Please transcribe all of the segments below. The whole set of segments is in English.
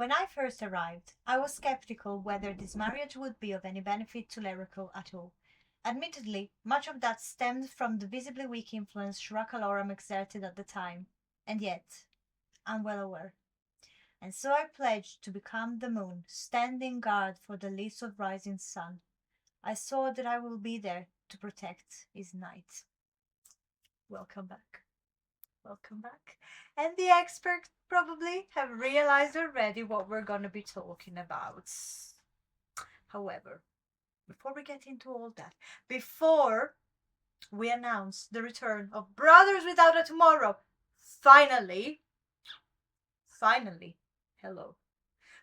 When I first arrived, I was skeptical whether this marriage would be of any benefit to Lerico at all. Admittedly, much of that stemmed from the visibly weak influence Shrukalorum exerted at the time, and yet, I'm well aware. And so I pledged to become the moon, standing guard for the lease of rising sun. I saw that I will be there to protect his night. Welcome back. Welcome back. And the experts probably have realized already what we're going to be talking about. However, before we get into all that, before we announce the return of Brothers Without a Tomorrow, finally, hello.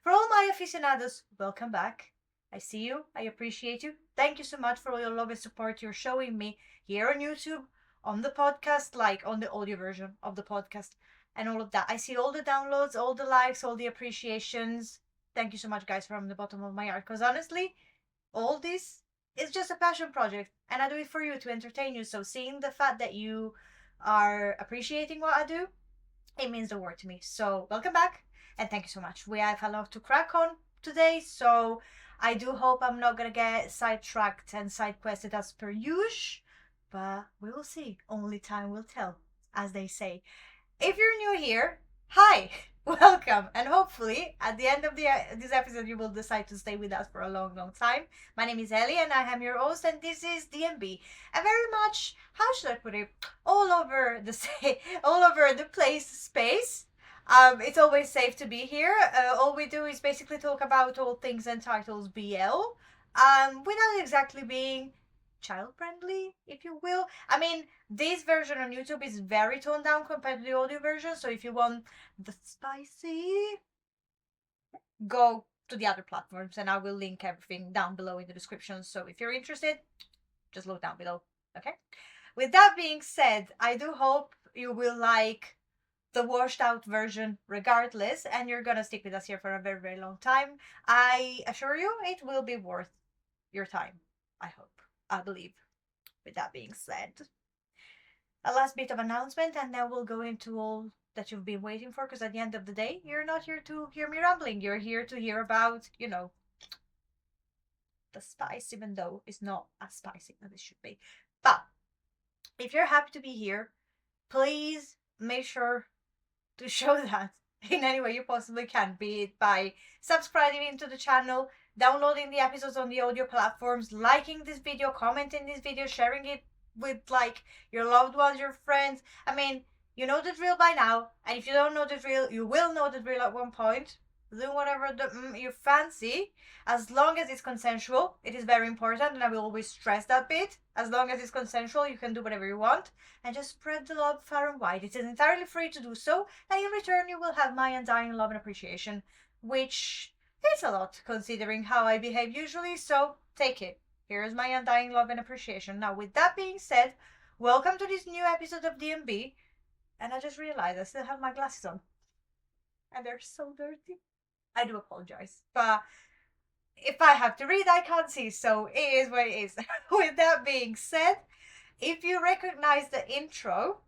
For all my aficionados, welcome back. I see you. I appreciate you. Thank you so much for all your love and support you're showing me here on YouTube, on the podcast, like on the audio version of the podcast, and all of that. I see all the downloads, all the likes, all the appreciations. Thank you so much, guys, from the bottom of my heart. Because honestly, all this is just a passion project, and I do it for you to entertain you. So seeing the fact that you are appreciating what I do, it means the world to me. So welcome back, and thank you so much. We have a lot to crack on today, so I do hope I'm not gonna get sidetracked and side quested as per usual, but we will see. Only time will tell, as they say. If you're new here, hi, welcome, and hopefully at the end of this episode you will decide to stay with us for a long, long time. My name is Ellie, and I am your host, and this is DMB. And very much, how should I put it, all over the place space. It's always safe to be here. All we do is basically talk about all things and titles BL, without exactly being child friendly, if you will. I mean, this version on YouTube is very toned down compared to the audio version, so if you want the spicy, go to the other platforms, and I will link everything down below in the description. So if you're interested, just look down below. Okay? With that being said, I do hope you will like the washed out version regardless, and you're gonna stick with us here for a very, very long time. I assure you it will be worth your time. I hope. I believe. With that being said, a last bit of announcement, and then we'll go into all that you've been waiting for, because at the end of the day, you're not here to hear me rambling. You're here to hear about, the spice, even though it's not as spicy as it should be. But if you're happy to be here, please make sure to show that in any way you possibly can, be it by subscribing to the channel, downloading the episodes on the audio platforms, liking this video, commenting this video, sharing it with like your loved ones, your friends. I mean, you know the drill by now, and if you don't know the drill, you will know the drill at one point. Do whatever you fancy, as long as it's consensual. It is very important, and I will always stress that bit. As long as it's consensual, you can do whatever you want, and just spread the love far and wide. It is entirely free to do so, and in return you will have my undying love and appreciation, which is a lot considering how I behave usually, so take it. Here is my undying love and appreciation. Now, with that being said, welcome to this new episode of DMB, and I just realized I still have my glasses on, and they're so dirty. I do apologize, but if I have to read, I can't see, so it is what it is. With that being said, if you recognize the intro,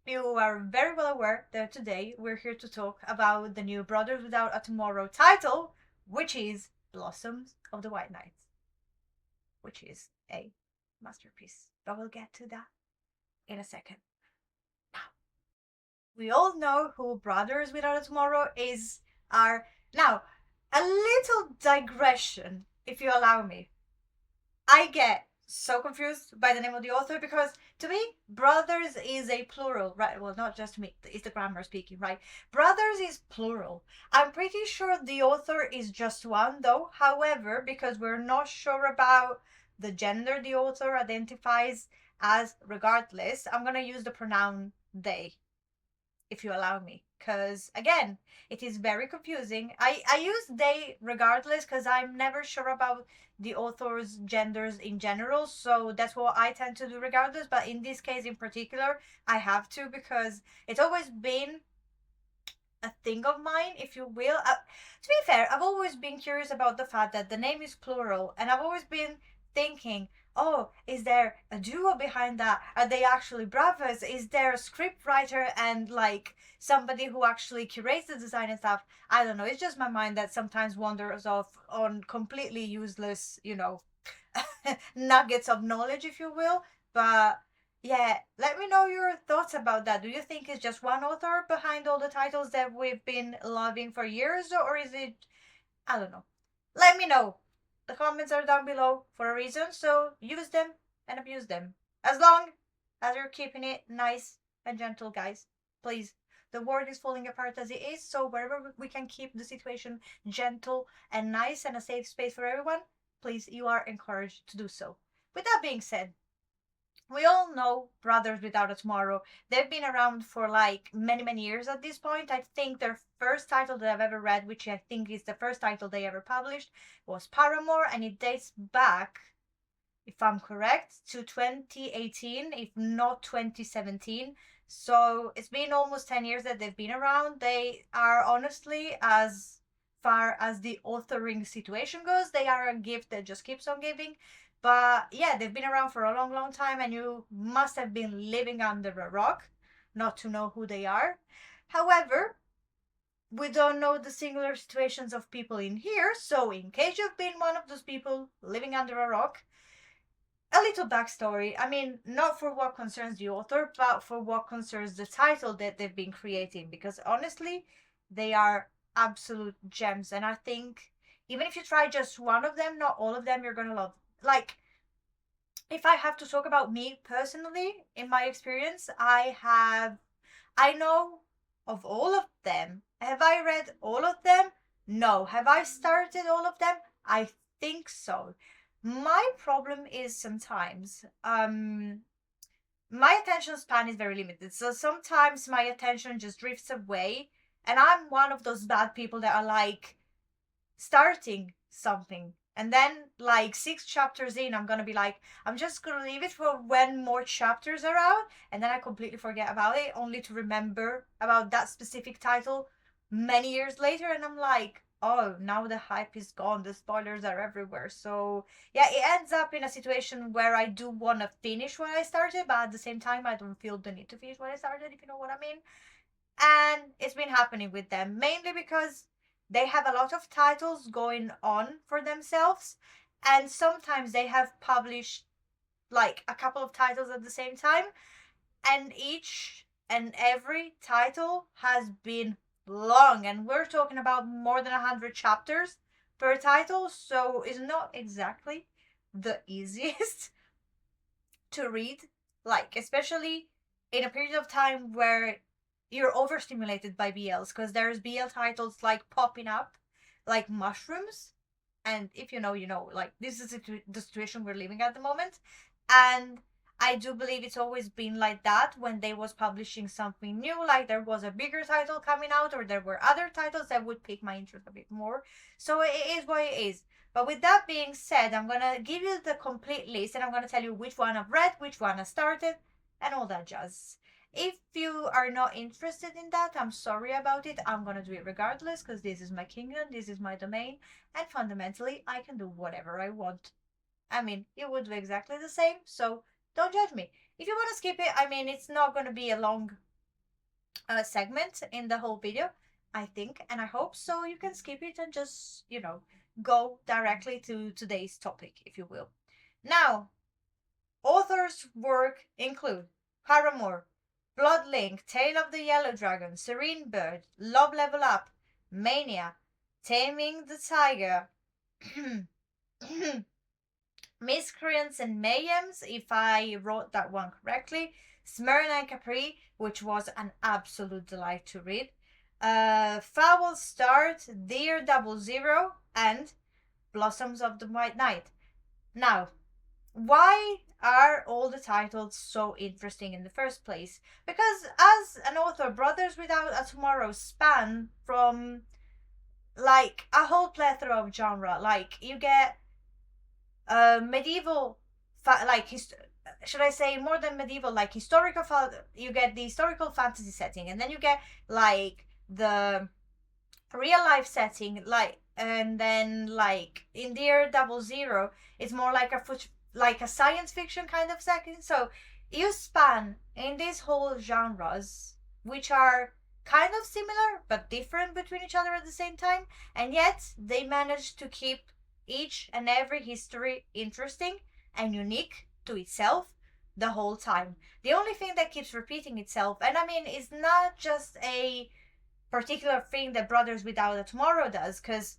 you are very well aware that today we're here to talk about the new Brothers Without a Tomorrow title, which is Blossoms of the White Night, which is a masterpiece. But we'll get to that in a second. Now, we all know who Brothers Without a Tomorrow is. Now, a little digression, if you allow me. I get so confused by the name of the author, because to me, brothers is a plural, right? Well, not just me, it's the grammar speaking, right? Brothers is plural. I'm pretty sure the author is just one, though. However, because we're not sure about the gender the author identifies as regardless, I'm gonna use the pronoun they, if you allow me, because again, it is very confusing. I use they regardless because I'm never sure about the author's genders in general, so that's what I tend to do regardless. But in this case in particular, I have to, because it's always been a thing of mine, if you will. To be fair, I've always been curious about the fact that the name is plural, and I've always been thinking, oh, is there a duo behind that? Are they actually brothers? Is there a script writer and like somebody who actually curates the design and stuff? I don't know. It's just my mind that sometimes wanders off on completely useless, nuggets of knowledge, if you will. But yeah, let me know your thoughts about that. Do you think it's just one author behind all the titles that we've been loving for years, or is it, I don't know. Let me know. The comments are down below for a reason, so use them and abuse them. As long as you're keeping it nice and gentle, guys. Please. The world is falling apart as it is, so wherever we can keep the situation gentle and nice and a safe space for everyone, please, you are encouraged to do so. With that being said, we all know Brothers Without a Tomorrow. They've been around for like many, many years at this point. I think their first title that I've ever read, which I think is the first title they ever published, was Paramore, and it dates back, if I'm correct, to 2018, if not 2017. So it's been almost 10 years that they've been around. They are honestly, as far as the authoring situation goes, they are a gift that just keeps on giving. But yeah, they've been around for a long, long time, and you must have been living under a rock not to know who they are. However, we don't know the singular situations of people in here, so in case you've been one of those people living under a rock, a little backstory. I mean, not for what concerns the author, but for what concerns the title that they've been creating, because honestly, they are absolute gems. And I think even if you try just one of them, not all of them, you're gonna love. Like, if I have to talk about me personally, in my experience, I know of all of them. Have I read all of them? No. Have I started all of them? I think so. My problem is sometimes my attention span is very limited. So sometimes my attention just drifts away, and I'm one of those bad people that are like starting something, and then like 6 chapters in, I'm gonna be like, I'm just gonna leave it for when more chapters are out, and then I completely forget about it, only to remember about that specific title many years later, and I'm like, oh, now the hype is gone, the spoilers are everywhere. So yeah, it ends up in a situation where I do want to finish what I started, but at the same time I don't feel the need to finish what I started, if you know what I mean. And it's been happening with them mainly because they have a lot of titles going on for themselves, and sometimes they have published like a couple of titles at the same time, and each and every title has been long, and we're talking about more than 100 chapters per title, so it's not exactly the easiest to read, like especially in a period of time where you're overstimulated by BLs, because there's BL titles like popping up like mushrooms. And if you know, you know, like this is the situation we're living at the moment. And I do believe it's always been like that when they was publishing something new, like there was a bigger title coming out, or there were other titles that would pique my interest a bit more. So it is what it is. But with that being said, I'm gonna give you the complete list, and I'm gonna tell you which one I've read, which one I started, and all that jazz. If you are not interested in that, I'm sorry about it. I'm gonna do it regardless, because this is my kingdom, this is my domain, and fundamentally, I can do whatever I want. I mean, you would do exactly the same, so don't judge me. If you want to skip it, I mean, it's not going to be a long segment in the whole video, I think, and I hope so. You can skip it and just, go directly to today's topic, if you will. Now, authors' work include Paramore, Bloodlink, Tale of the Yellow Dragon, Serene Bird, Love Level Up, Mania, Taming the Tiger, Miscreants and Mayhems, if I wrote that one correctly, Smyrna and Capri, which was an absolute delight to read, Foul Start, Dear 00, and Blossoms of the White Night. Now, why are all the titles so interesting in the first place? Because as an author, Brothers Without a Tomorrow span from like a whole plethora of genre. Like you get medieval, should I say more than medieval, like historical. You get the historical fantasy setting, and then you get like the real life setting, like, and then like in Dear 00, it's more like a like a science fiction kind of setting. So you span in these whole genres, which are kind of similar but different between each other at the same time, and yet they manage to keep each and every history interesting and unique to itself the whole time. The only thing that keeps repeating itself, and I mean, it's not just a particular thing that Brothers Without a Tomorrow does, because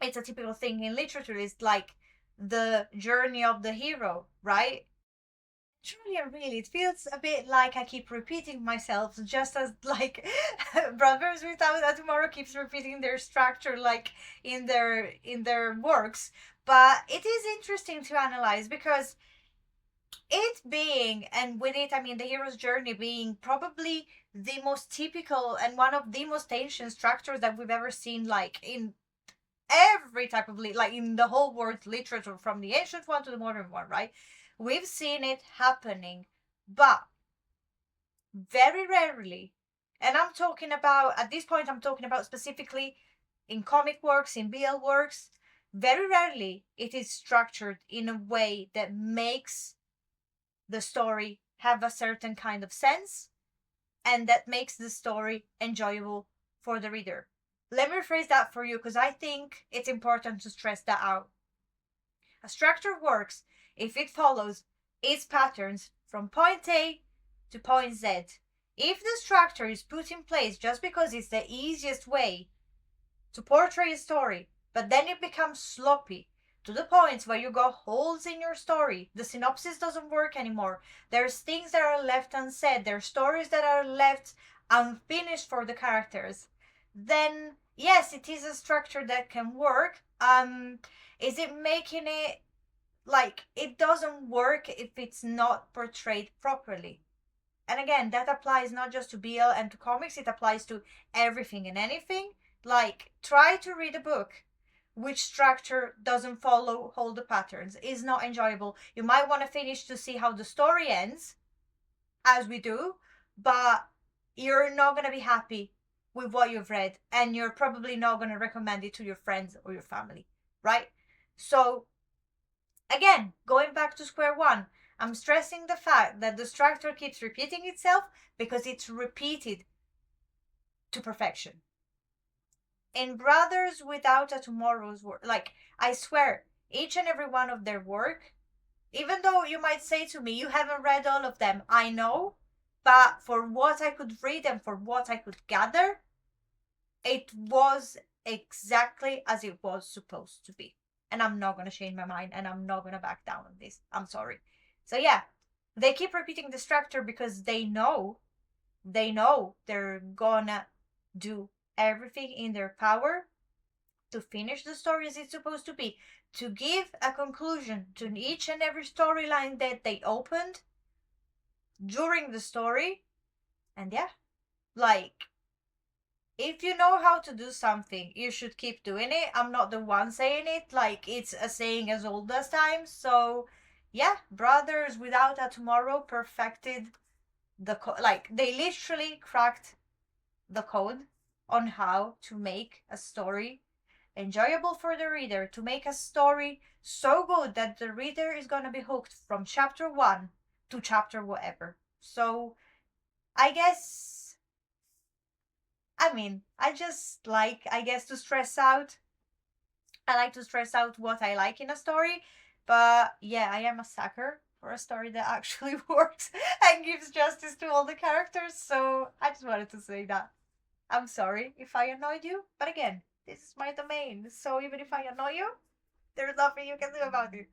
it's a typical thing in literature. It's like the journey of the hero, right? Truly and really, it feels a bit like I keep repeating myself, just as like Brothers Without a Tomorrow keeps repeating their structure, like in their works. But it is interesting to analyze because it being, and with it I mean the hero's journey being probably the most typical and one of the most ancient structures that we've ever seen, like in every type of like in the whole world literature, from the ancient one to the modern one, right? We've seen it happening, but very rarely. And I'm talking about, at this point I'm talking about specifically in comic works, in BL works. Very rarely it is structured in a way that makes the story have a certain kind of sense and that makes the story enjoyable for the reader. Let me rephrase that for you because I think it's important to stress that out. A structure works if it follows its patterns from point A to point Z. If the structure is put in place just because it's the easiest way to portray a story, but then it becomes sloppy to the point where you got holes in your story, the synopsis doesn't work anymore, there's things that are left unsaid, there's stories that are left unfinished for the characters, then yes, it is a structure that can work. Is it making it like it doesn't work if it's not portrayed properly? And again, that applies not just to BL and to comics, it applies to everything and anything. Like, try to read a book which structure doesn't follow all the patterns, is not enjoyable. You might want to finish to see how the story ends, as we do, but you're not going to be happy with what you've read, and you're probably not going to recommend it to your friends or your family, right? So, again, going back to square one, I'm stressing the fact that the structure keeps repeating itself because it's repeated to perfection. In Brothers Without a Tomorrow's work, like, I swear, each and every one of their work, even though you might say to me, you haven't read all of them, I know, but for what I could read and for what I could gather, it was exactly as it was supposed to be. And I'm not going to change my mind and I'm not going to back down on this. I'm sorry. So yeah, they keep repeating the structure because they're gonna do everything in their power to finish the story as it's supposed to be, to give a conclusion to each and every storyline that they opened during the story. And yeah, like, if you know how to do something, you should keep doing it. I'm not the one saying it, like, it's a saying as old as time. So yeah, Brothers Without a Tomorrow perfected like, they literally cracked the code on how to make a story enjoyable for the reader, to make a story so good that the reader is going to be hooked from chapter 1 to chapter whatever. So I guess, I mean, I just like, I guess, to stress out. I like to stress out what I like in a story. But yeah, I am a sucker for a story that actually works and gives justice to all the characters. So I just wanted to say that. I'm sorry if I annoyed you, but again, this is my domain. So even if I annoy you, there's nothing you can do about it.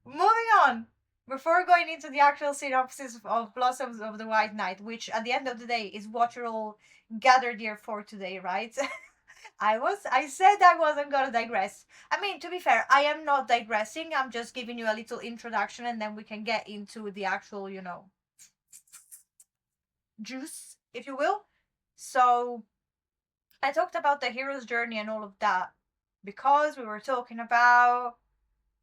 Moving on. Before going into the actual synopsis of Blossoms of the White Knight, which at the end of the day is what you're all gathered here for today, right? I said I wasn't gonna digress. I mean, to be fair, I am not digressing. I'm just giving you a little introduction and then we can get into the actual, juice, if you will. So, I talked about the hero's journey and all of that because we were talking about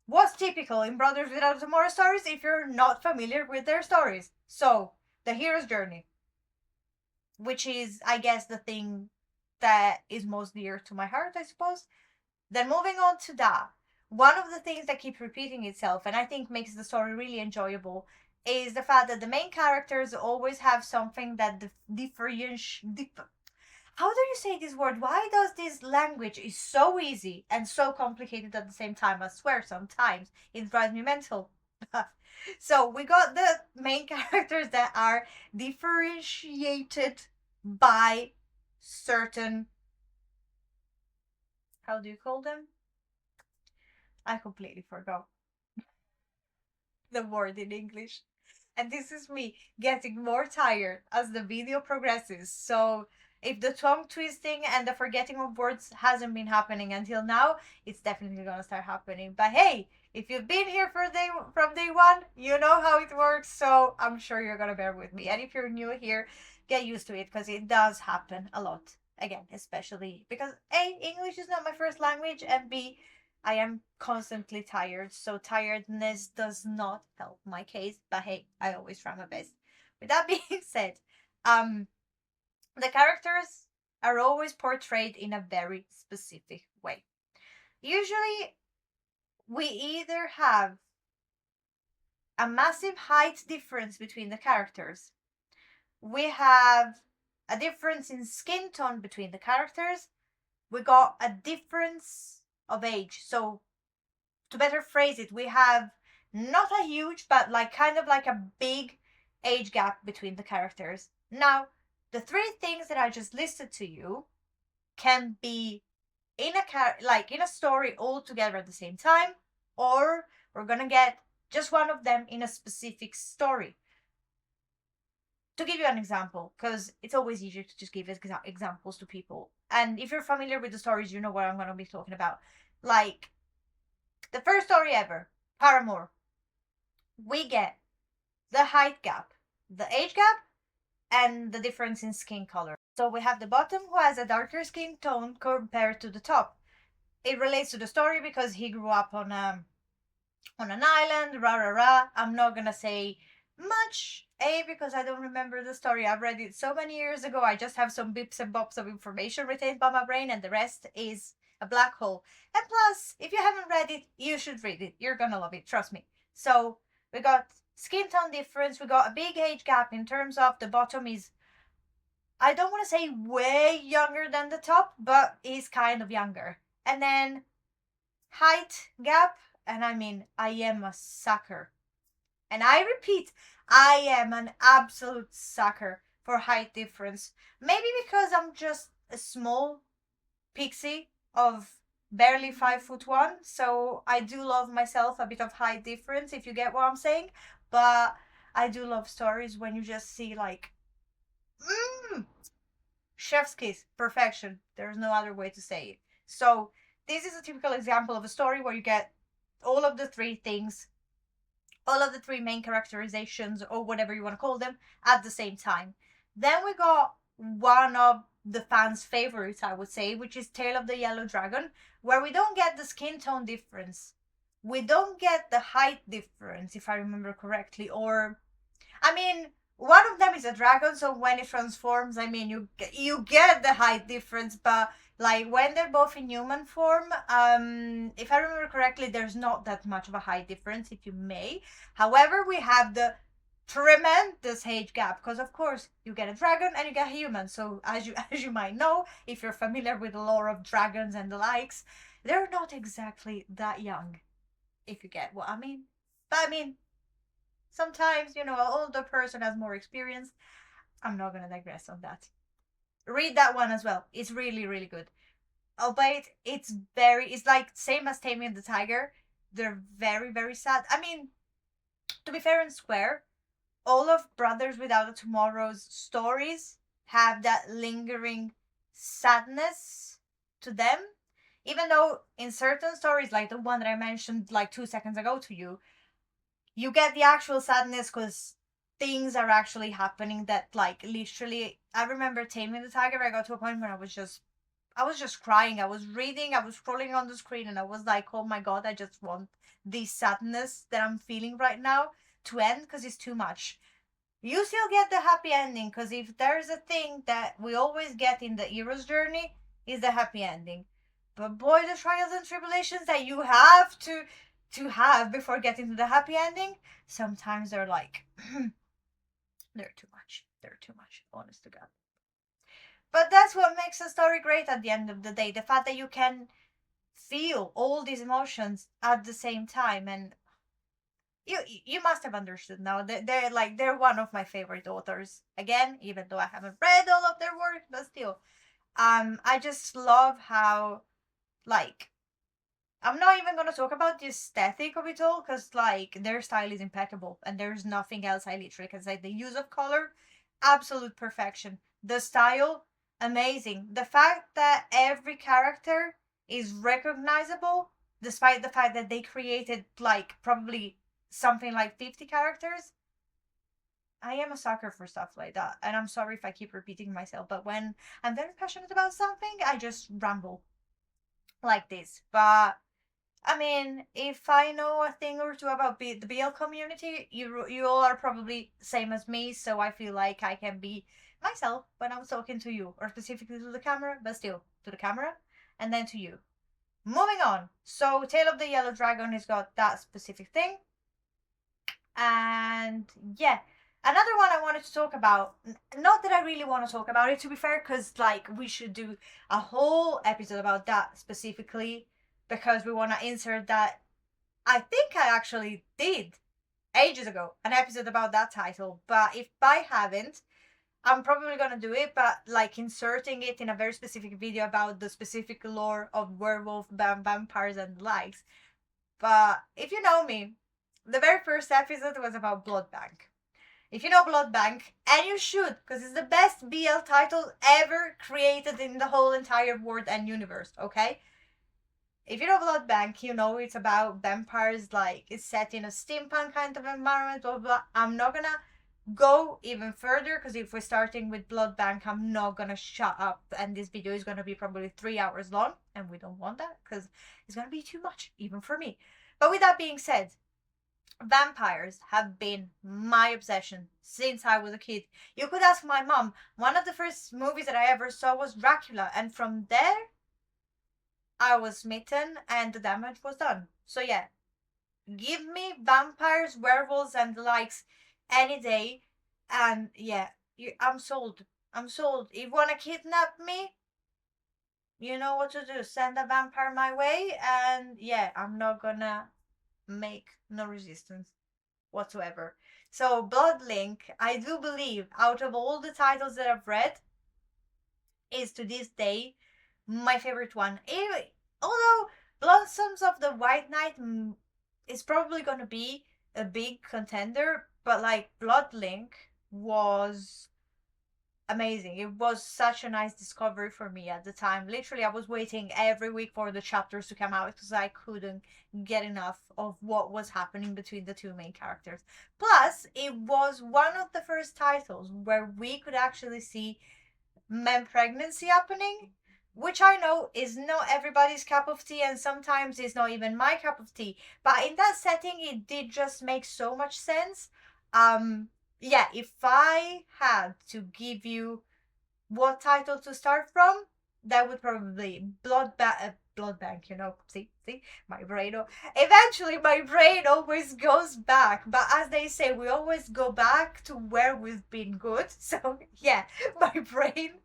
what's typical in Brothers Without Tomorrow stories if you're not familiar with their stories. So, the hero's journey, which is, I guess, the thing that is most dear to my heart, I suppose. Then moving on to that, one of the things that keeps repeating itself and I think makes the story really enjoyable is the fact that the main characters always have something that how do you say this word? Why does this language is so easy and so complicated at the same time? I swear sometimes it drives me mental. So we got the main characters that are differentiated by certain, how do you call them? I completely forgot the word in English. And this is me getting more tired as the video progresses. So if the tongue twisting and the forgetting of words hasn't been happening until now, it's definitely gonna start happening. But hey, if you've been here from day one, you know how it works. So I'm sure you're gonna bear with me. And if you're new here, get used to it because it does happen a lot. Again, especially because A, English is not my first language, and B, I am constantly tired, so tiredness does not help my case, but hey, I always try my best. With that being said, um, the characters are always portrayed in a very specific way. Usually, we either have a massive height difference between the characters, we have a difference in skin tone between the characters, we got a difference of age. So to better phrase it, we have not a huge, but like kind of like a big age gap between the characters. Now, the three things that I just listed to you can be in like in a story all together at the same time, or we're gonna get just one of them in a specific story. To give you an example, because it's always easier to just give examples to people. And if you're familiar with the stories, you know what I'm going to be talking about. Like, the first story ever, Paramore, we get the height gap, the age gap, and the difference in skin color. So we have the bottom who has a darker skin tone compared to the top. It relates to the story because he grew up on an island, rah rah rah. I'm not gonna say much, A, because I don't remember the story. I've read it so many years ago. I just have some bips and bops of information retained by my brain, and the rest is a black hole. And plus, if you haven't read it, you should read it. You're gonna love it, trust me. So we got skin tone difference. We got a big age gap in terms of the bottom is, I don't want to say way younger than the top, but he's kind of younger. And then height gap, and I mean, I am a sucker. And I repeat, I am an absolute sucker for height difference. Maybe because I'm just a small pixie of barely 5'1", so I do love myself a bit of height difference, if you get what I'm saying. But I do love stories when you just see like, chef's kiss, perfection. There's no other way to say it. So this is a typical example of a story where you get all of the three things, all of the three main characterizations, or whatever you want to call them, at the same time. Then we got one of the fans' favorites, I would say, which is Tale of the Yellow Dragon, where we don't get the skin tone difference. We don't get the height difference, if I remember correctly, or I mean, one of them is a dragon, so when it transforms, I mean, you get the height difference, but like when they're both in human form, if I remember correctly, there's not that much of a height difference, if you may. However, we have the tremendous age gap because of course you get a dragon and you get a human. So as you might know, if you're familiar with the lore of dragons and the likes, they're not exactly that young, if you get what I mean. But I mean, sometimes, an older person has more experience. I'm not gonna digress on that. Read that one as well. It's really, really good. Albeit it's like same as Taming the Tiger. They're very, very sad. I mean, to be fair and square, all of Brothers Without a Tomorrow's stories have that lingering sadness to them. Even though in certain stories, like the one that I mentioned like 2 seconds ago to you, you get the actual sadness because things are actually happening that like literally. I remember Taming the Tiger. I got to a point where I was just crying. I was reading, I was scrolling on the screen, and I was like, oh my god, I just want this sadness that I'm feeling right now to end because it's too much. You still get the happy ending because if there's a thing that we always get in the hero's journey, is the happy ending. But boy, the trials and tribulations that you have to have before getting to the happy ending, sometimes they're like they're too much. They're too much, honest to God. But that's what makes a story great at the end of the day. The fact that you can feel all these emotions at the same time, and you must have understood now. They're one of my favorite authors. Again, even though I haven't read all of their work, but still, I just love how, like, I'm not even gonna talk about the aesthetic of it all, because like their style is impeccable, and there's nothing else I literally can say. The use of color, absolute perfection. The style, amazing. The fact that every character is recognizable, despite the fact that they created like probably something like 50 characters. I am a sucker for stuff like that, and I'm sorry if I keep repeating myself, but when I'm very passionate about something, I just ramble like this. But I mean, if I know a thing or two about the BL community, you all are probably same as me, so I feel like I can be myself when I'm talking to you, or specifically to the camera, but still to the camera, and then to you. Moving on. So, Tale of the Yellow Dragon has got that specific thing, and yeah. Another one I wanted to talk about, not that I really want to talk about it, to be fair, because like we should do a whole episode about that specifically, because we want to insert that. I think I actually did ages ago an episode about that title, but if I haven't, I'm probably gonna do it, but like inserting it in a very specific video about the specific lore of werewolf, vampires, and the likes. But if you know me, the very first episode was about Blood Bank. If you know Blood Bank, and you should, because it's the best BL title ever created in the whole entire world and universe, okay? If you know Blood Bank, you know it's about vampires, like it's set in a steampunk kind of environment, blah, blah, blah. I'm not gonna go even further, because if we're starting with Blood Bank, I'm not gonna shut up, and this video is gonna be probably 3 hours long, and we don't want that, because it's gonna be too much, even for me. But with that being said, vampires have been my obsession since I was a kid. You could ask my mom. One of the first movies that I ever saw was Dracula, and from there, I was smitten and the damage was done. So yeah, give me vampires, werewolves, and the likes any day, and yeah, I'm sold. I'm sold. If you wanna kidnap me, you know what to do. Send a vampire my way, and yeah, I'm not gonna make no resistance whatsoever. So Bloodlink, I do believe, out of all the titles that I've read, is to this day my favorite one. Although Blossoms of the White Knight is probably going to be a big contender, but like Bloodlink was amazing. It was such a nice discovery for me at the time. Literally, I was waiting every week for the chapters to come out because I couldn't get enough of what was happening between the two main characters. Plus, it was one of the first titles where we could actually see men pregnancy happening, which I know is not everybody's cup of tea, and sometimes is not even my cup of tea. But in that setting, it did just make so much sense. Yeah, if I had to give you what title to start from, that would probably Blood Bank. See, my brain. Eventually, my brain always goes back. But as they say, we always go back to where we've been good. So yeah, my brain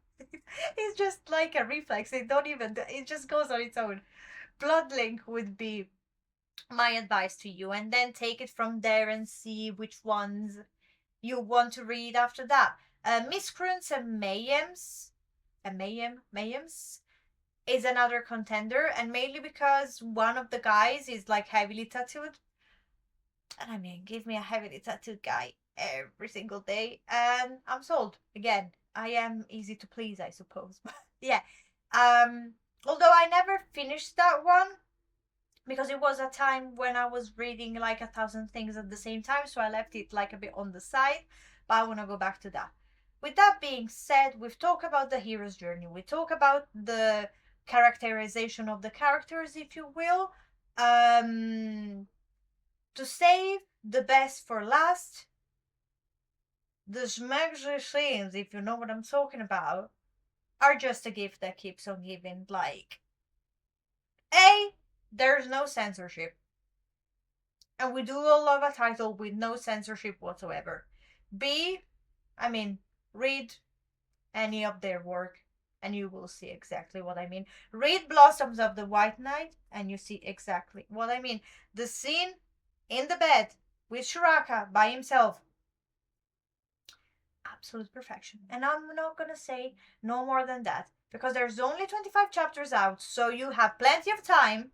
is just like a reflex. It just goes on its own. Bloodlink would be my advice to you, and then take it from there and see which ones you want to read after that. Miscreants and Mayhems is another contender, and mainly because one of the guys is like heavily tattooed. And I mean, give me a heavily tattooed guy every single day, and I'm sold. Again, I am easy to please, I suppose. But yeah. Although I never finished that one, because it was a time when I was reading like 1,000 things at the same time, so I left it like a bit on the side, but I want to go back to that. With that being said, we've talked about the hero's journey, we talk about the characterization of the characters, if you will. To save the best for last, the smeggy scenes, if you know what I'm talking about, are just a gift that keeps on giving. Like, A, there's no censorship. And we do all love a title with no censorship whatsoever. B, I mean, read any of their work and you will see exactly what I mean. Read Blossoms of the White Knight and you see exactly what I mean. The scene in the bed with Shuraka by himself, absolute perfection. And I'm not gonna say no more than that because there's only 25 chapters out, so you have plenty of time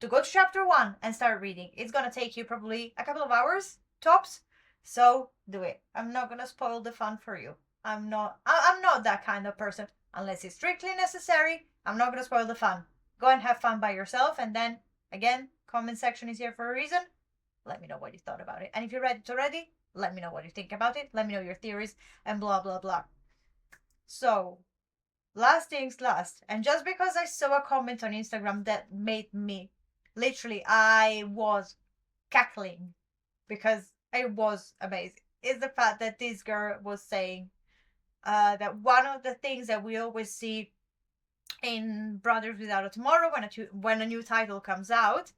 to go to chapter 1 and start reading. It's gonna take you probably a couple of hours tops, so do it. I'm not gonna spoil the fun for you. I'm not that kind of person. Unless it's strictly necessary, I'm not gonna spoil the fun. Go and have fun by yourself, and then again, comment section is here for a reason. Let me know what you thought about it. And if you read it already, let me know what you think about it. Let me know your theories and blah blah blah. So, last things last. And just because I saw a comment on Instagram that made me literally, I was cackling because it was amazing, is the fact that this girl was saying that one of the things that we always see in Brothers Without a Tomorrow when a new title comes out,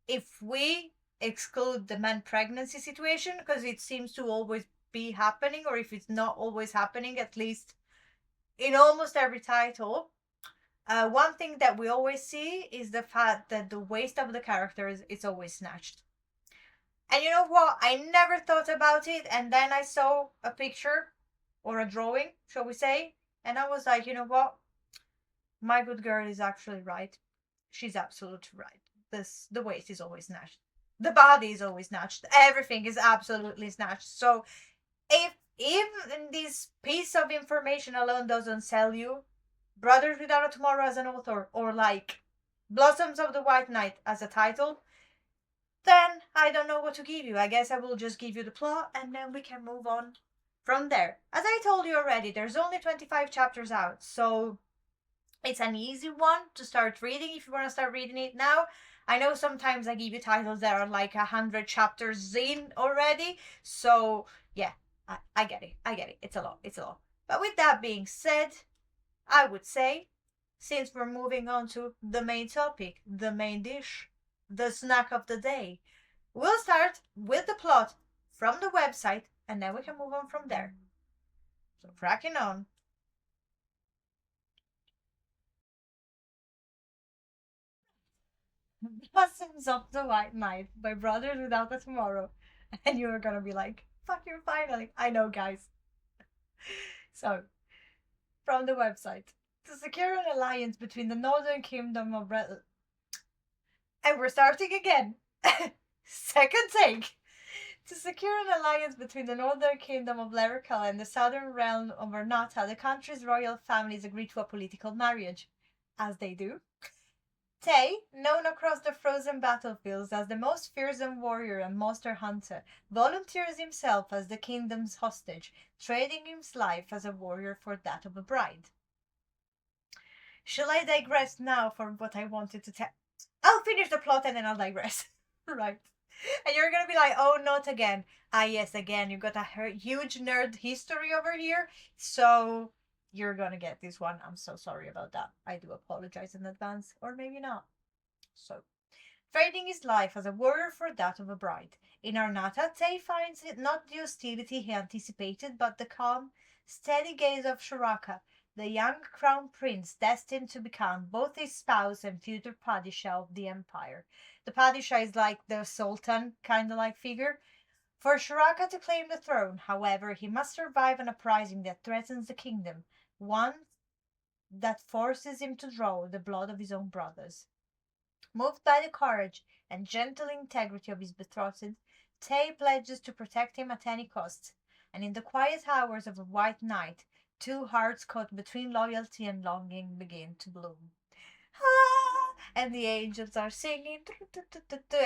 if we exclude the man pregnancy situation, because it seems to always be happening, or if it's not always happening, at least in almost every title, one thing that we always see is the fact that the waist of the characters is always snatched. And you know what? I never thought about it, and then I saw a picture or a drawing, shall we say, and I was like, you know what? My good girl is actually right. She's absolutely right. The waist is always snatched. The body is always snatched. Everything is absolutely snatched. So if even this piece of information alone doesn't sell you Brothers Without a Tomorrow as an author, or like Blossoms of the White Knight as a title, then I don't know what to give you. I guess I will just give you the plot and then we can move on from there. As I told you already, there's only 25 chapters out, so it's an easy one to start reading if you want to start reading it now. I know sometimes I give you titles that are like 100 chapters in already, so yeah, I get it. I get it. It's a lot. It's a lot. But with that being said, I would say, since we're moving on to the main topic, the main dish, the snack of the day, we'll start with the plot from the website and then we can move on from there. So, cracking on. Blossoms of the White Knight by Brothers Without a Tomorrow. And you're gonna be like, fuck you, finally. I know, guys. So, from the website. To secure an alliance between the Northern Kingdom of Red. And we're starting again. Second take. To secure an alliance between the Northern Kingdom of Lerical and the Southern realm of Ornata, the country's royal families agree to a political marriage. As they do. Tay, known across the frozen battlefields as the most fearsome warrior and monster hunter, volunteers himself as the kingdom's hostage, trading his life as a warrior for that of a bride. Shall I digress now for what I wanted to tell? I'll finish the plot and then I'll digress. Right. And you're gonna be like, oh, not again. Ah, yes, again, you got a huge nerd history over here. So you're gonna get this one. I'm so sorry about that. I do apologize in advance, or maybe not. So, trading his life as a warrior for that of a bride. In Arnata, Tay finds it not the hostility he anticipated, but the calm, steady gaze of Shuraka, the young crown prince destined to become both his spouse and future padishah of the empire. The padishah is like the sultan kind of like figure. For Shuraka to claim the throne, however, he must survive an uprising that threatens the kingdom, one that forces him to draw the blood of his own brothers. Moved by the courage and gentle integrity of his betrothed, Tay pledges to protect him at any cost, and in the quiet hours of a white night, two hearts caught between loyalty and longing begin to bloom. Ah, and the angels are singing,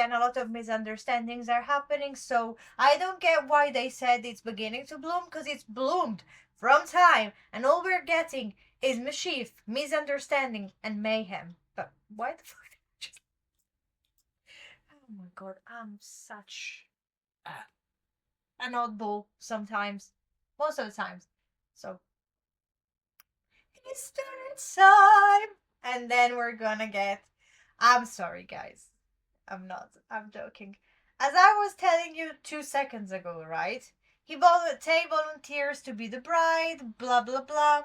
and a lot of misunderstandings are happening. So I don't get why they said it's beginning to bloom, because it's bloomed from time, and all we're getting is mischief, misunderstanding, and mayhem. But why the fuck? Oh my god, I'm such an oddball sometimes, most of the times. So it's time, and then we're gonna get I'm sorry, guys. I'm not. I'm joking. As I was telling you 2 seconds ago, right? Tay volunteers to be the bride, blah blah blah,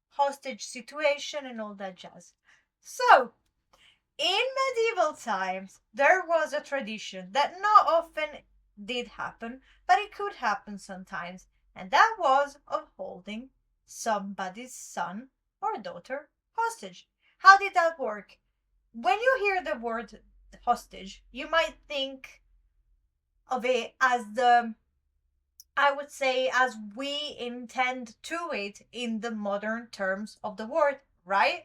hostage situation, and all that jazz. So, in medieval times, there was a tradition that not often did happen, but it could happen sometimes, and that was of holding somebody's son or daughter hostage. How did that work? When you hear the word hostage, you might think of it as I would say, as we intend to it in the modern terms of the word, right?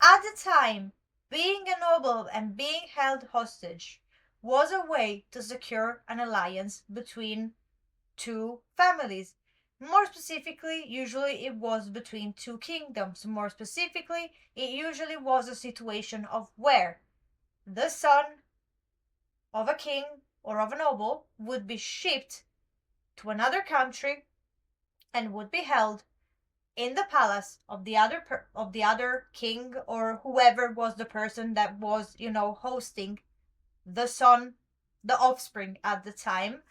At the time, being a noble and being held hostage was a way to secure an alliance between two families. More specifically, usually it was between two kingdoms. More specifically, it usually was a situation of where the son of a king or of a noble would be shipped to another country and would be held in the palace of the other king or whoever was the person that was, hosting the son, the offspring at the time.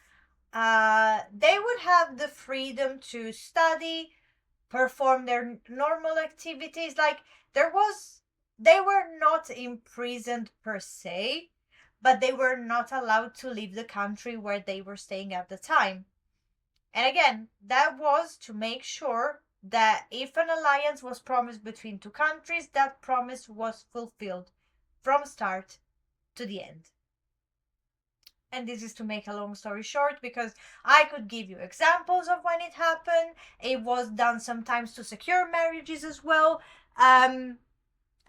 They would have the freedom to study, perform their normal activities. Like they were not imprisoned per se, but they were not allowed to leave the country where they were staying at the time. And again, that was to make sure that if an alliance was promised between two countries, that promise was fulfilled from start to the end. And this is to make a long story short, because I could give you examples of when it happened. It was done sometimes to secure marriages as well.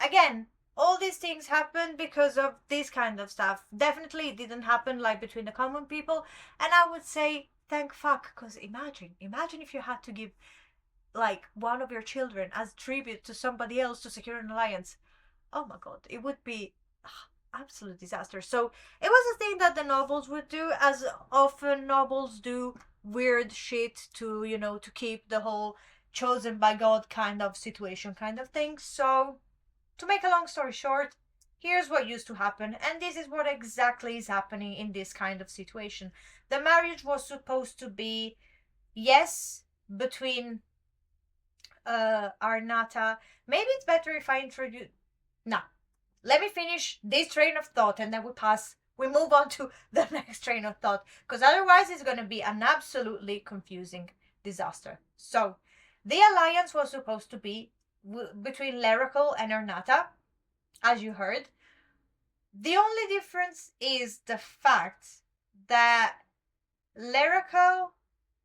Again, all these things happen because of this kind of stuff. Definitely it didn't happen like between the common people. And I would say thank fuck, because imagine if you had to give like one of your children as tribute to somebody else to secure an alliance. Oh my god, it would be absolute disaster. So it was a thing that the nobles would do, as often nobles do weird shit to, to keep the whole chosen by God kind of situation kind of thing. So to make a long story short, here's what used to happen, and this is what exactly is happening in this kind of situation. The marriage was supposed to be, yes, between Arnata. Maybe it's better if I introduce. No, let me finish this train of thought and then we move on to the next train of thought, because otherwise it's going to be an absolutely confusing disaster. So, the alliance was supposed to be between Leracle and Arnata, as you heard. The only difference is the fact that Leracle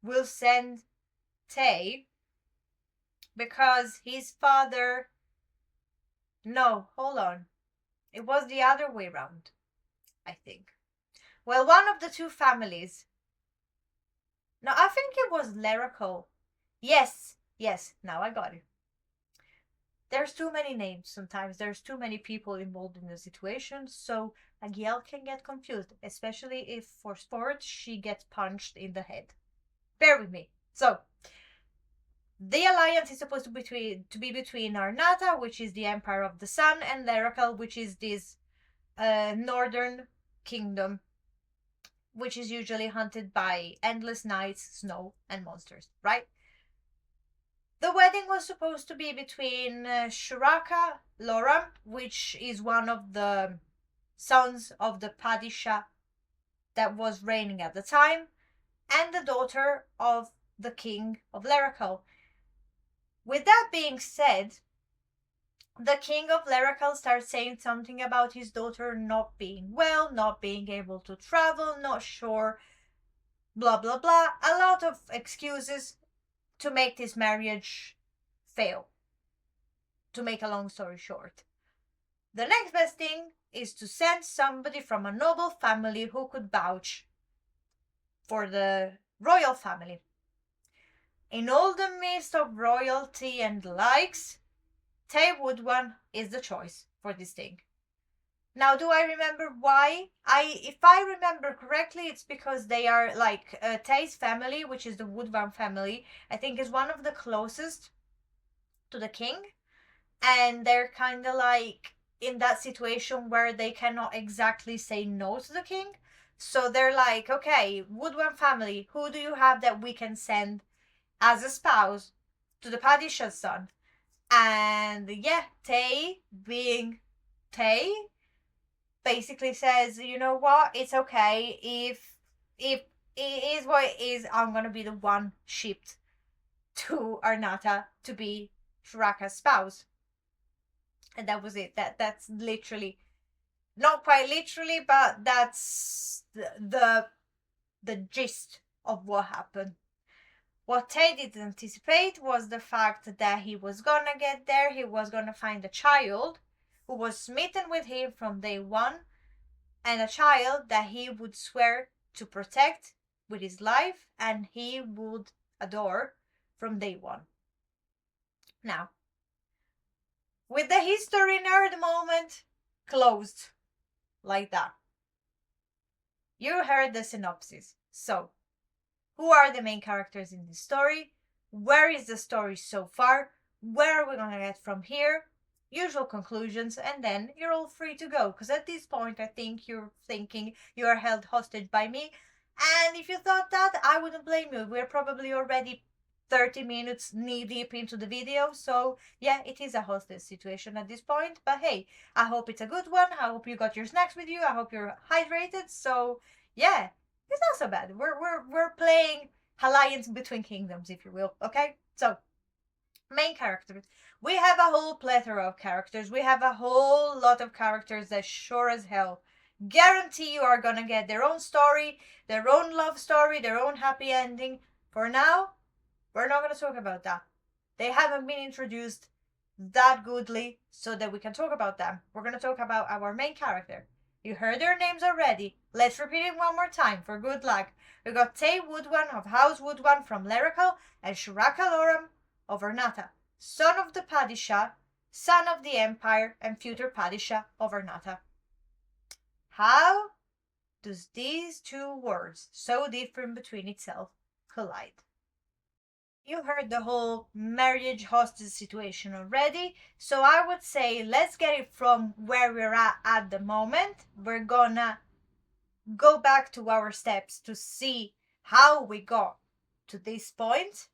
will send Tay because his father. No, hold on. It was the other way round, I think. Well, one of the two families. No, I think it was Leracle. Yes, now I got it. There's too many names sometimes. There's too many people involved in the situation, so a girl can get confused, especially if for sport she gets punched in the head. Bear with me. So, the alliance is supposed to be between Arnata, which is the Empire of the Sun, and Leracle, which is this northern kingdom, which is usually hunted by endless nights, snow, and monsters, right? The wedding was supposed to be between Shuraka Loram, which is one of the sons of the Padishah that was reigning at the time, and the daughter of the king of Leracle. With that being said, the king of Leracle starts saying something about his daughter not being well, not being able to travel, not sure, blah blah blah. A lot of excuses to make this marriage fail. To make a long story short, the next best thing is to send somebody from a noble family who could vouch for the royal family. In all the midst of royalty and the likes, Tay Woodwan is the choice for this thing. Now, do I remember why? If I remember correctly, it's because they are like Tay's family, which is the Woodwan family, I think is one of the closest to the king, and they're kind of like in that situation where they cannot exactly say no to the king. So they're like, okay, Wood One family, who do you have that we can send as a spouse to the Padishah's son? And yeah, Tay, being Tay, basically says, you know what, it's okay if it is what it is, I'm gonna be the one shipped to Arnata to be Shuraka's spouse. And that was it. That's literally, not quite literally, but that's the gist of what happened. What Tay didn't anticipate was the fact that he was gonna get there, he was gonna find a child who was smitten with him from day one, and a child that he would swear to protect with his life and he would adore from day one. Now, with the history nerd moment closed like that, you heard the synopsis. So, who are the main characters in this story? Where is the story so far? Where are we gonna get from here? Usual conclusions, and then you're all free to go. Because at this point, I think you're thinking you are held hostage by me. And if you thought that, I wouldn't blame you. We're probably already 30 minutes knee deep into the video. So, yeah, it is a hostage situation at this point. But hey, I hope it's a good one. I hope you got your snacks with you. I hope you're hydrated. So, yeah, it's not so bad. We're playing Alliance Between Kingdoms, if you will. Okay? So, main characters. We have a whole plethora of characters. We have a whole lot of characters that sure as hell guarantee you are gonna get their own story, their own love story, their own happy ending. For now, we're not gonna talk about that. They haven't been introduced that goodly so that we can talk about them. We're gonna talk about our main character. You heard their names already. Let's repeat it one more time for good luck. We got Tay Woodone of House Woodone from Leracal and Shuraka Loram of Arnata, son of the Padishah, son of the Empire, and future Padishah of Arnata. How does these two words, so different between itself, collide? You heard the whole marriage hostage situation already, so I would say let's get it from where we're at the moment. We're gonna go back to our steps to see how we got to this point.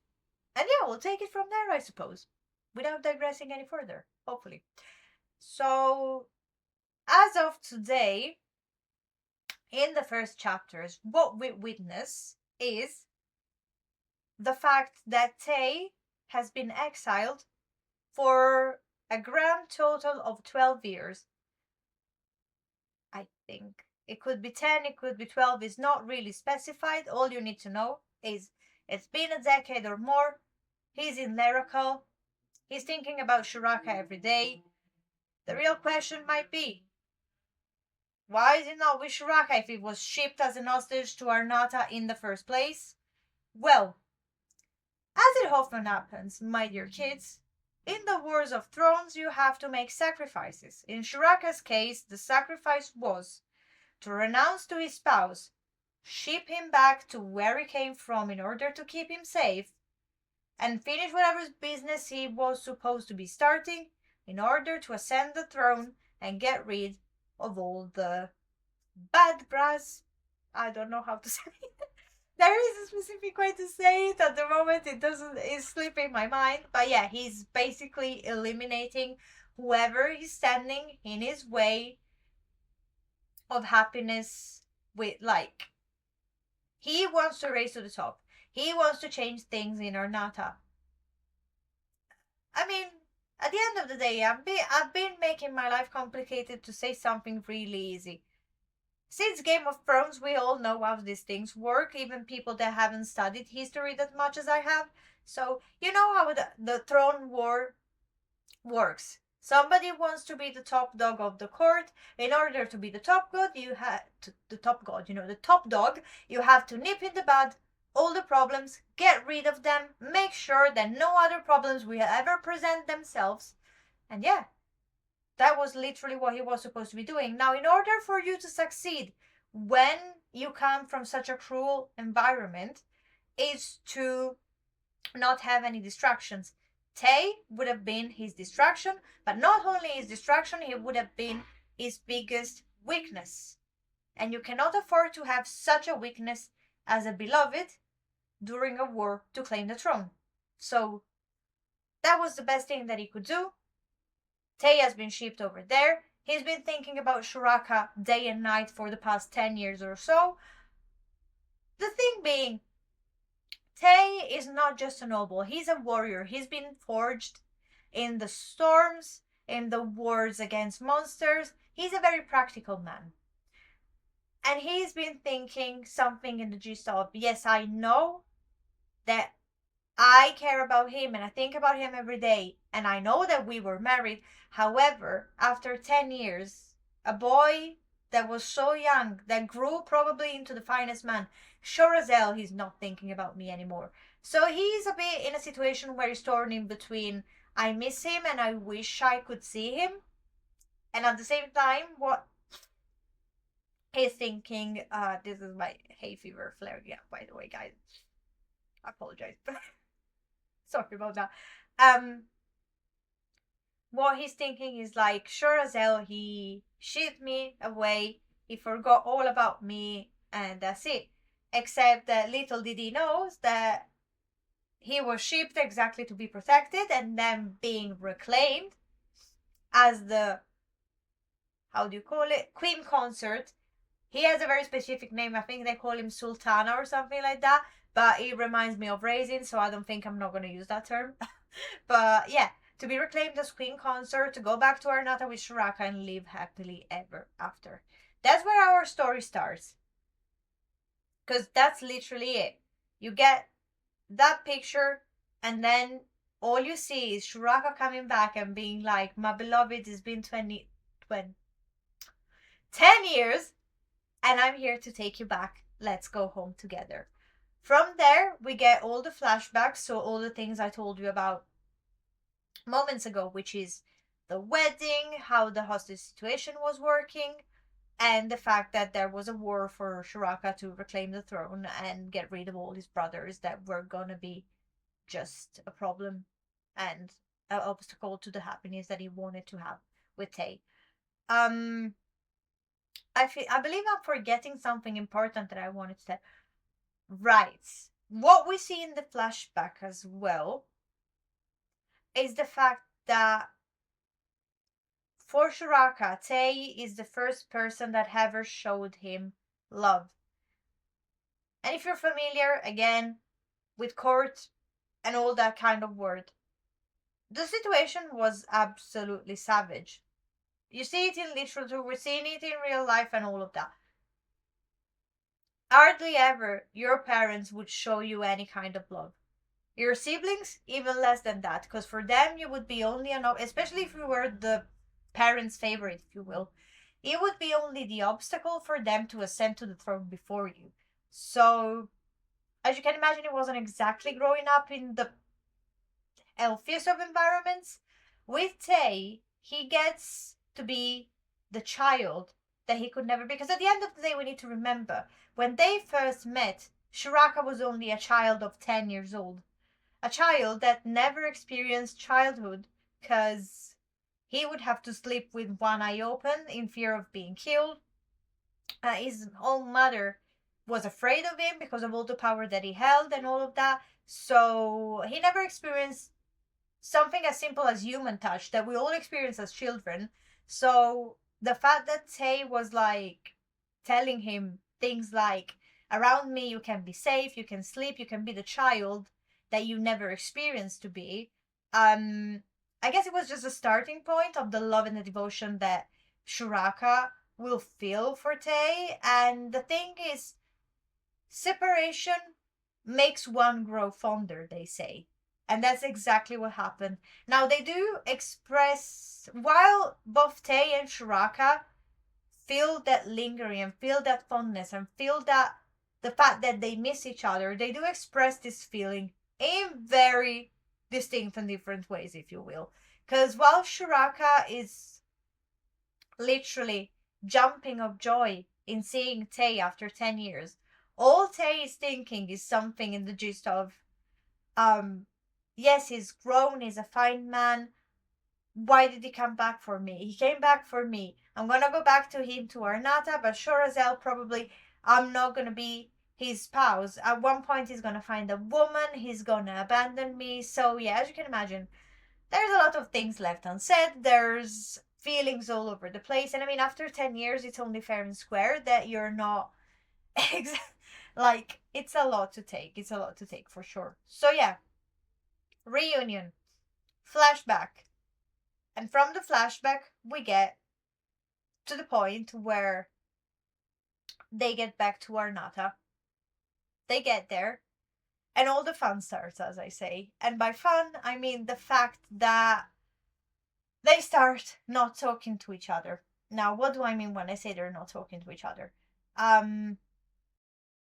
And yeah, we'll take it from there, I suppose, without digressing any further, hopefully. So, as of today, in the first chapters, what we witness is the fact that Tay has been exiled for a grand total of 12 years. I think it could be 10, it could be 12, it's not really specified. All you need to know is it's been a decade or more. He's in Leracal. He's thinking about Shuraka every day. The real question might be, why is he not with Shuraka if he was shipped as an hostage to Arnata in the first place? Well, as it often happens, my dear kids, in the Wars of Thrones you have to make sacrifices. In Shuraka's case, the sacrifice was to renounce to his spouse, ship him back to where he came from in order to keep him safe, and finish whatever business he was supposed to be starting in order to ascend the throne and get rid of all the bad grass. I don't know how to say it. There is a specific way to say it at the moment. It's slipping my mind. But yeah, he's basically eliminating whoever is standing in his way of happiness with, like, he wants to raise to the top. He wants to change things in Arnata. I mean, at the end of the day, I've been making my life complicated to say something really easy. Since Game of Thrones, we all know how these things work, even people that haven't studied history that much as I have. So, you know how the throne war works. Somebody wants to be the top dog of the court. In order to be the top god, the top dog, you have to nip in the bud all the problems, get rid of them, make sure that no other problems will ever present themselves. And yeah, that was literally what he was supposed to be doing. Now, in order for you to succeed when you come from such a cruel environment, is to not have any distractions. Tay would have been his distraction, but not only his distraction, he would have been his biggest weakness. And you cannot afford to have such a weakness as a beloved during a war to claim the throne. So that was the best thing that he could do. Tay has been shipped over there. He's been thinking about Shuraka day and night for the past 10 years or so. The thing being, Tay is not just a noble, he's a warrior. He's been forged in the storms, in the wars against monsters. He's a very practical man. And he's been thinking something in the gist of, yes, I know that I care about him and I think about him every day, and I know that we were married. However, after 10 years, a boy that was so young, that grew probably into the finest man, sure as hell he's not thinking about me anymore. So he's a bit in a situation where he's torn in between, I miss him and I wish I could see him. And at the same time, what he's thinking, this is my hay fever flaring up, by the way, guys. I apologize. Sorry about that. What he's thinking is like, sure as hell, he shipped me away. He forgot all about me, and that's it. Except that little did he knows that he was shipped exactly to be protected and then being reclaimed as the, how do you call it, queen consort. He has a very specific name. I think they call him Sultana or something like that. But it reminds me of raisin, so I don't think I'm not going to use that term. But yeah, to be reclaimed as queen consort, to go back to Arnata with Shuraka and live happily ever after. That's where our story starts. Because that's literally it. You get that picture, and then all you see is Shuraka coming back and being like, my beloved, it's been 10 years, and I'm here to take you back. Let's go home together. From there, we get all the flashbacks, so all the things I told you about moments ago, which is the wedding, how the hostage situation was working, and the fact that there was a war for Shuraka to reclaim the throne and get rid of all his brothers that were gonna be just a problem and an obstacle to the happiness that he wanted to have with Tay. I believe I'm forgetting something important that I wanted to say. Right. What we see in the flashback as well is the fact that for Shuraka, Tay is the first person that ever showed him love. And if you're familiar, again, with court and all that kind of word, the situation was absolutely savage. You see it in literature, we're seeing it in real life and all of that. Hardly ever your parents would show you any kind of love. Your siblings, even less than that, because for them you would be only especially if you were the parents' favorite, if you will. It would be only the obstacle for them to ascend to the throne before you. So, as you can imagine, it wasn't exactly growing up in the healthiest of environments. With Tay, he gets to be the child that he could never be. Because at the end of the day, we need to remember, when they first met, Shuraka was only a child of 10 years old. A child that never experienced childhood because he would have to sleep with one eye open in fear of being killed. His own mother was afraid of him because of all the power that he held and all of that. So he never experienced something as simple as human touch that we all experience as children. So the fact that Tay was like telling him things like, around me you can be safe, you can sleep, you can be the child that you never experienced to be. I guess it was just a starting point of the love and the devotion that Shuraka will feel for Tay. And the thing is, separation makes one grow fonder, they say. And that's exactly what happened. Now, they do express, while both Tay and Shuraka feel that lingering and feel that fondness and feel that the fact that they miss each other, they do express this feeling in very distinct and different ways, if you will. Because while Shuraka is literally jumping of joy in seeing Tay after 10 years, all Tay is thinking is something in the gist of, Yes, he's grown, he's a fine man. Why did he come back for me? He came back for me. I'm gonna go back to him, to Arnata, but sure as hell, probably I'm not gonna be his spouse. At one point, he's gonna find a woman, he's gonna abandon me. So, yeah, as you can imagine, there's a lot of things left unsaid. There's feelings all over the place. And I mean, after 10 years, it's only fair and square that you're not. Like, it's a lot to take. It's a lot to take for sure. So, yeah, reunion, flashback. And from the flashback, we get to the point where they get back to Arnata. They get there, and all the fun starts, as I say. And by fun, I mean the fact that they start not talking to each other. Now, what do I mean when I say they're not talking to each other? Um,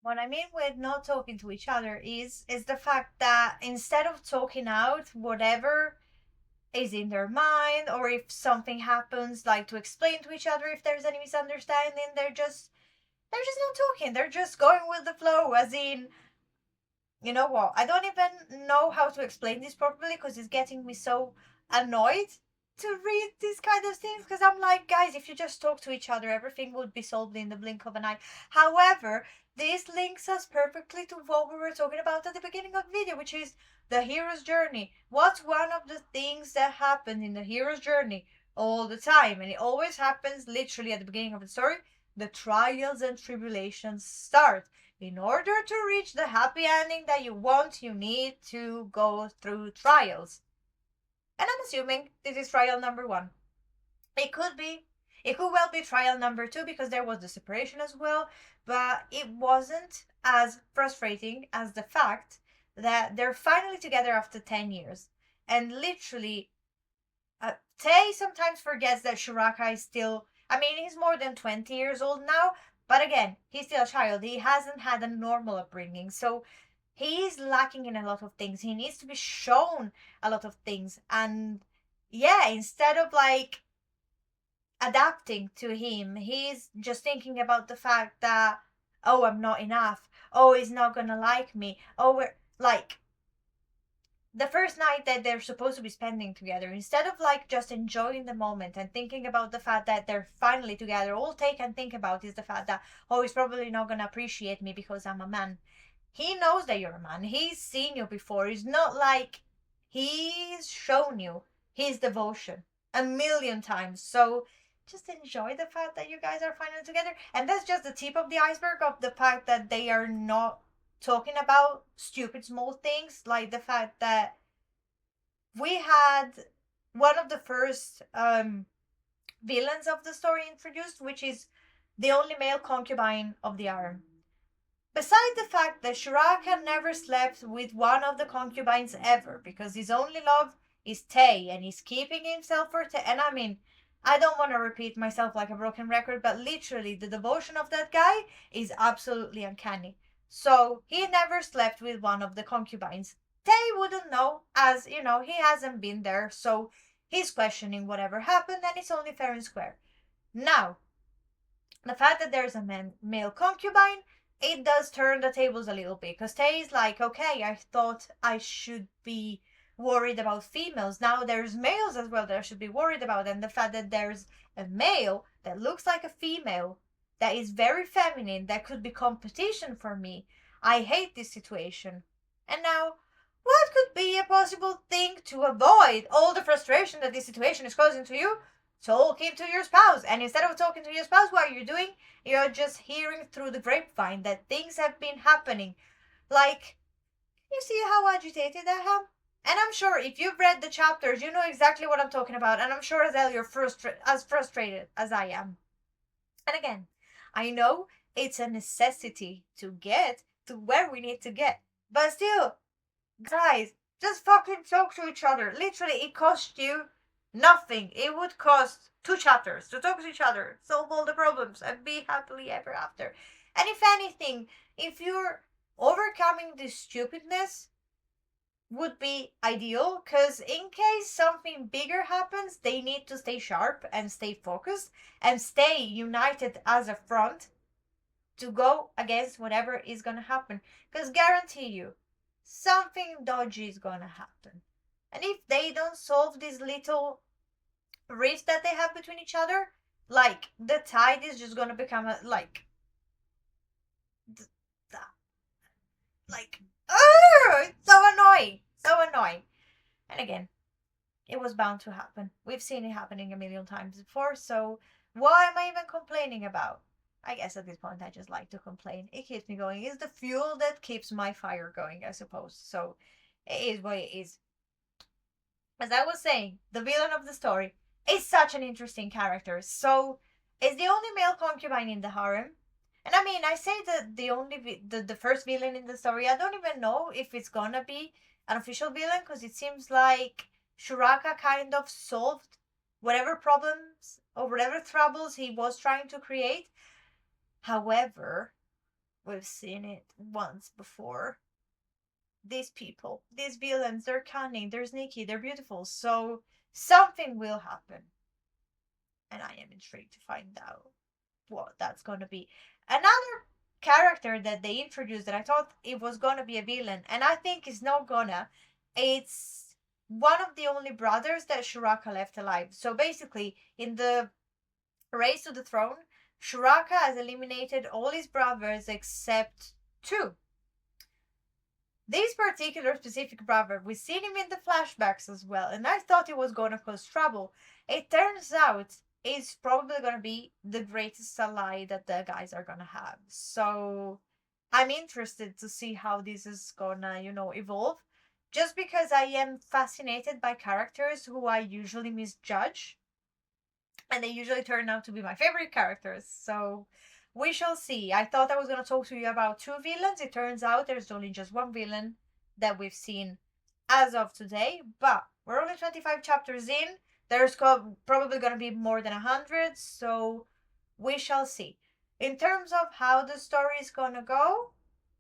what I mean with not talking to each other is the fact that instead of talking out whatever is in their mind, or if something happens, like to explain to each other if there's any misunderstanding, they're just not talking. They're just going with the flow, as in, you know what? I don't even know how to explain this properly because it's getting me so annoyed to read these kind of things, because I'm like, guys, if you just talk to each other, everything would be solved in the blink of an eye. However, this links us perfectly to what we were talking about at the beginning of the video, which is the hero's journey. What's one of the things that happen in the hero's journey all the time? And it always happens literally at the beginning of the story. The trials and tribulations start. In order to reach the happy ending that you want, you need to go through trials. And I'm assuming this is trial number 1. It could be. It could well be trial number 2 because there was the separation as well, but it wasn't as frustrating as the fact that they're finally together after 10 years. And literally, Tay sometimes forgets that Shuraka is still. I mean, he's more than 20 years old now, but again, he's still a child. He hasn't had a normal upbringing. So he's lacking in a lot of things. He needs to be shown a lot of things. And yeah, instead of like adapting to him, he's just thinking about the fact that, oh, I'm not enough. Oh, he's not gonna like me. Oh, we're like, the first night that they're supposed to be spending together, instead of like just enjoying the moment and thinking about the fact that they're finally together, all they can think about is the fact that, oh, he's probably not gonna appreciate me because I'm a man. He knows that you're a man. He's seen you before. It's not like he's shown you his devotion a million times. So just enjoy the fact that you guys are finally together. And that's just the tip of the iceberg of the fact that they are not talking about stupid small things, like the fact that we had one of the first villains of the story introduced, which is the only male concubine of the harem. Besides the fact that Shuraka never slept with one of the concubines ever, because his only love is Tay, and he's keeping himself for Tay. And I mean, I don't want to repeat myself like a broken record, but literally the devotion of that guy is absolutely uncanny. So he never slept with one of the concubines. Tay wouldn't know, as you know, he hasn't been there, so he's questioning whatever happened, and it's only fair and square. Now, the fact that there's a male concubine, it does turn the tables a little bit, because Tay's like, okay, I thought I should be worried about females. Now there's males as well that I should be worried about, and the fact that there's a male that looks like a female, that is very feminine, that could be competition for me. I hate this situation. And now, what could be a possible thing to avoid all the frustration that this situation is causing to you? Talking to your spouse. And instead of talking to your spouse, what are you doing? You're just hearing through the grapevine that things have been happening. Like, you see how agitated I am? And I'm sure if you've read the chapters, you know exactly what I'm talking about. And I'm sure as hell you're as frustrated as I am. And again, I know it's a necessity to get to where we need to get. But still, guys, just fucking talk to each other. Literally, it costs you nothing. It would cost 2 chapters to talk to each other, solve all the problems, and be happily ever after. And if anything, if you're overcoming this stupidness, would be ideal, because in case something bigger happens, they need to stay sharp and stay focused and stay united as a front to go against whatever is gonna happen. Because guarantee you, something dodgy is gonna happen. And if they don't solve this little rift that they have between each other, like the tide is just gonna become a, th- like, it's so annoying, so annoying. And again, it was bound to happen. We've seen it happening a million times before, so what am I even complaining about? I guess at this point I just like to complain. It keeps me going. It's the fuel that keeps my fire going, I suppose. So it is what it is. As I was saying, the villain of the story is such an interesting character. So is the only male concubine in the harem. And I mean, I say that the only the first villain in the story. I don't even know if it's gonna be an official villain because it seems like Shuraka kind of solved whatever problems or whatever troubles he was trying to create. However, we've seen it once before. These people, these villains, they're cunning, they're sneaky, they're beautiful. So something will happen. And I am intrigued to find out what that's going to be. Another character that they introduced that I thought it was going to be a villain, and I think it's not gonna, it's one of the only brothers that Shuraka left alive. So basically, in the race to the throne, Shuraka has eliminated all his brothers except two. This particular specific brother, we've seen him in the flashbacks as well, and I thought he was going to cause trouble. It turns out he's probably going to be the greatest ally that the guys are going to have. So I'm interested to see how this is going to, evolve. Just because I am fascinated by characters who I usually misjudge, and they usually turn out to be my favorite characters. So we shall see. I thought I was going to talk to you about two villains. It turns out there's only just one villain that we've seen as of today, but we're only 25 chapters in. There's probably going to be more than 100, so we shall see. In terms of how the story is going to go,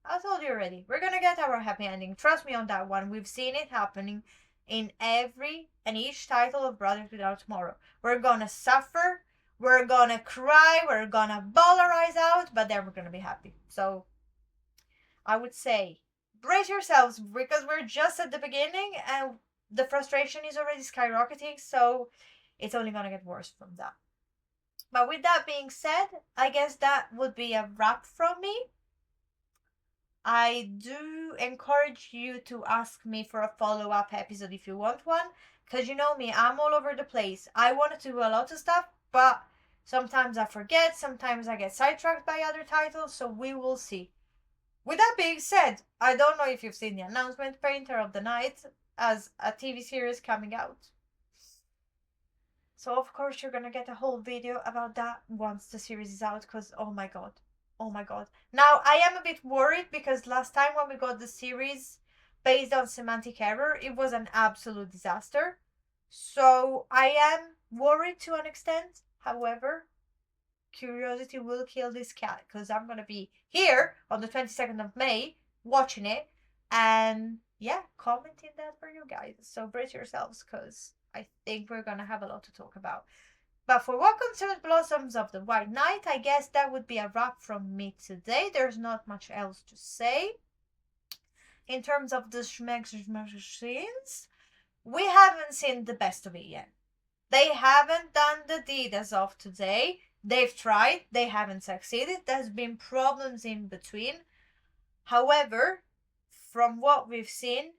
I told you already. We're going to get our happy ending. Trust me on that one. We've seen it happening in every and each title of Brothers Without Tomorrow. We're gonna suffer, we're gonna cry, we're gonna bawl our eyes out, but then we're gonna be happy. So I would say brace yourselves because we're just at the beginning and the frustration is already skyrocketing, so it's only gonna get worse from that. But with that being said, I guess that would be a wrap from me. I do encourage you to ask me for a follow up episode if you want one. Because you know me, I'm all over the place. I wanted to do a lot of stuff, but sometimes I forget, sometimes I get sidetracked by other titles, so we will see. With that being said, I don't know if you've seen the announcement Painter of the Night as a TV series coming out. So, of course, you're gonna get a whole video about that once the series is out because, oh my god. Oh my god. Now, I am a bit worried because last time when we got the series based on semantic error, it was an absolute disaster. So, I am worried to an extent. However, curiosity will kill this cat because I'm going to be here on the 22nd of May watching it and, yeah, commenting that for you guys. So, brace yourselves because I think we're going to have a lot to talk about. But for what concerns Blossoms of the White Knight, I guess that would be a wrap from me today. There's not much else to say. In terms of the scenes, we haven't seen the best of it yet. They haven't done the deed as of today. They've tried, they haven't succeeded. There's been problems in between. However, from what we've seen,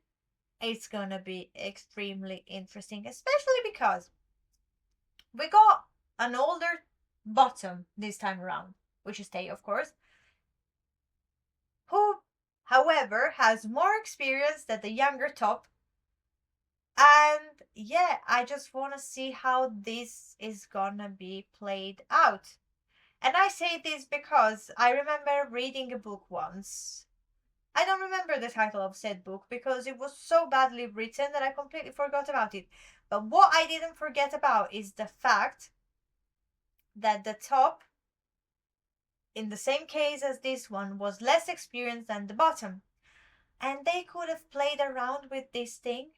it's gonna be extremely interesting, especially because we got an older bottom this time around, which is Tay, of course, who, however, has more experience than the younger top. And yeah, I just want to see how this is gonna be played out. And I say this because I remember reading a book once. I don't remember the title of said book because it was so badly written that I completely forgot about it. But what I didn't forget about is the fact that the top, in the same case as this one, was less experienced than the bottom. And they could have played around with this thing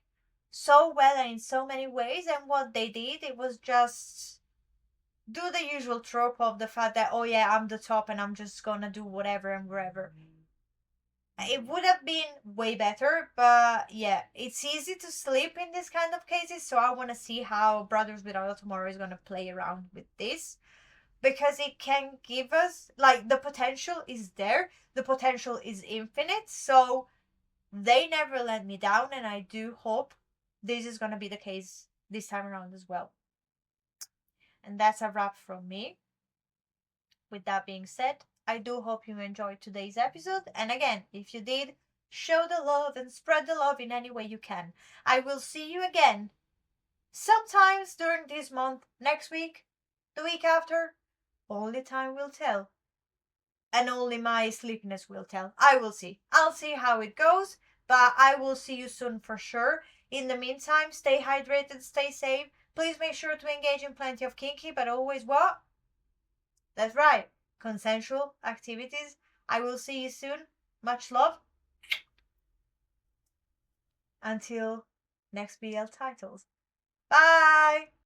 so well and in so many ways. And what they did, it was just do the usual trope of the fact that, oh yeah, I'm the top and I'm just gonna do whatever and wherever. It would have been way better, but yeah, it's easy to sleep in this kind of cases, so I want to see how Brothers Without a Tomorrow is going to play around with this, because it can give us, like, the potential is there, the potential is infinite, so they never let me down, and I do hope this is going to be the case this time around as well. And that's a wrap from me. With that being said, I do hope you enjoyed today's episode. And again, if you did, show the love and spread the love in any way you can. I will see you again sometimes during this month, next week, the week after. Only time will tell. And only my sleepiness will tell. I will see. I'll see how it goes, but I will see you soon for sure. In the meantime, stay hydrated, stay safe. Please make sure to engage in plenty of kinky, but always what? That's right, consensual activities. I will see you soon. Much love. Until next BL titles. Bye!